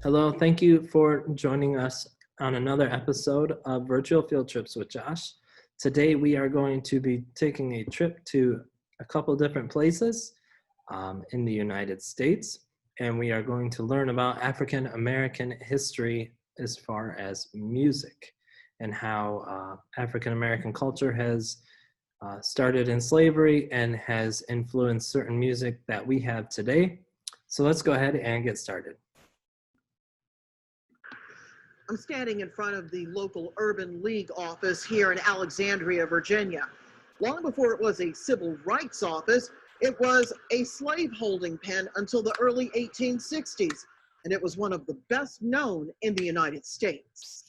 Hello, thank you for joining us on another episode of Virtual Field Trips with Josh. Today we are going to be taking a trip to a couple different places in the United States, and we are going to learn about African American history as far as music and how African American culture has started in slavery and has influenced certain music that we have today. So let's go ahead and get started. I'm standing in front of the local Urban League office here in Alexandria, Virginia. Long before it was a civil rights office, it was a slave-holding pen until the early 1860s, and it was one of the best known in the United States.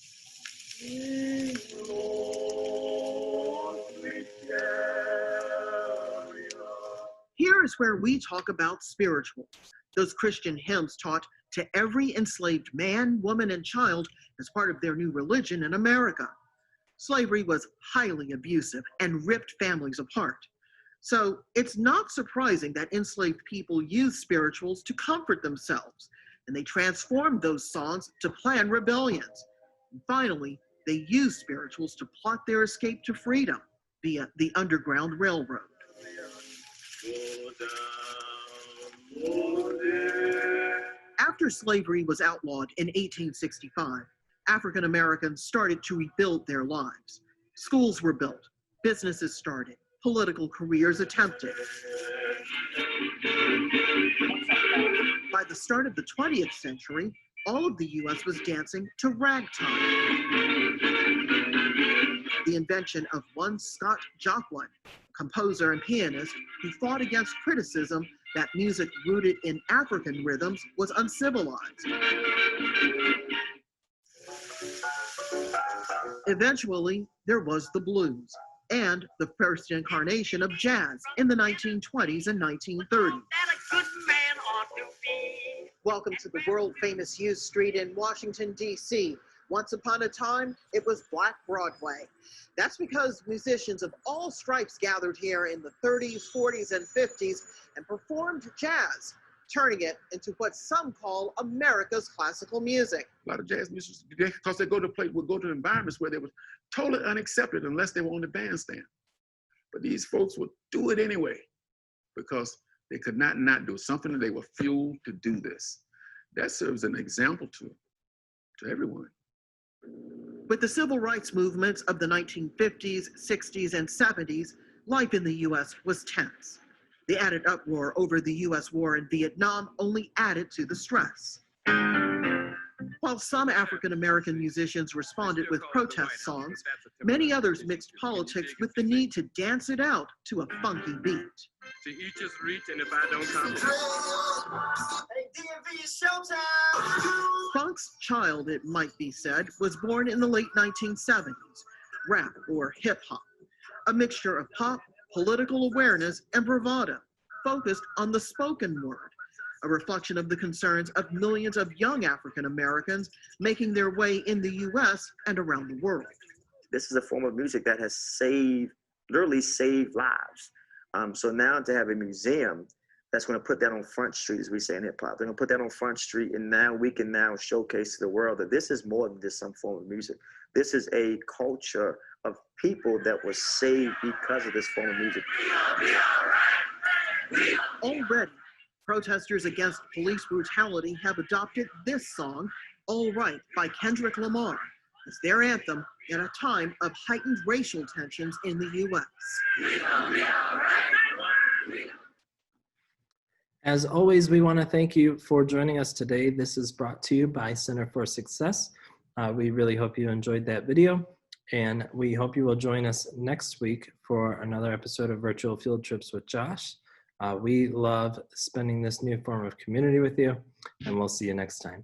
Here is where we talk about spiritual. Those Christian hymns taught to every enslaved man, woman, and child as part of their new religion in America. Slavery was highly abusive and ripped families apart. So it's not surprising that enslaved people used spirituals to comfort themselves, and they transformed those songs to plan rebellions. And finally, they used spirituals to plot their escape to freedom via the Underground Railroad. After slavery was outlawed in 1865, African Americans started to rebuild their lives. Schools were built, businesses started, political careers attempted. By the start of the 20th century, all of the U.S. was dancing to ragtime. The invention of one Scott Joplin, composer and pianist who fought against criticism that music rooted in African rhythms was uncivilized. Eventually, there was the blues and the first incarnation of jazz in the 1920s and 1930s. Welcome to the world-famous Hughes Street in Washington, D.C. Once upon a time, it was Black Broadway. That's because musicians of all stripes gathered here in the 30s, 40s, and 50s and performed jazz, turning it into what some call America's classical music. A lot of jazz musicians, because they would go to environments where they were totally unaccepted unless they were on the bandstand. But these folks would do it anyway because they could not do something, and they were fueled to do this. That serves an example to everyone. With the civil rights movements of the 1950s, 60s, and 70s, life in the U.S. was tense. The added uproar over the U.S. war in Vietnam only added to the stress. While some African-American musicians responded with protest songs, many others mixed politics with the need to dance it out to a funky beat. To each his reach, and if I don't come. Funk's child, it might be said, was born in the late 1970s, rap or hip-hop, a mixture of pop, political awareness, and bravado, focused on the spoken word, a reflection of the concerns of millions of young African Americans making their way in the U.S. and around the world. This is a form of music that has literally saved lives. So now to have a museum that's going to put that on Front Street, as we say in hip hop, they're going to put that on Front Street, and now we can now showcase to the world that this is more than just some form of music. This is a culture of people that was saved because of this form of music. Already, protesters against police brutality have adopted this song, All Right, by Kendrick Lamar, as their anthem at a time of heightened racial tensions in the U.S. As always, we want to thank you for joining us today. This is brought to you by Center for Success. We really hope you enjoyed that video, and we hope you will join us next week for another episode of Virtual Field Trips with Josh. We love spending this new form of community with you, and we'll see you next time.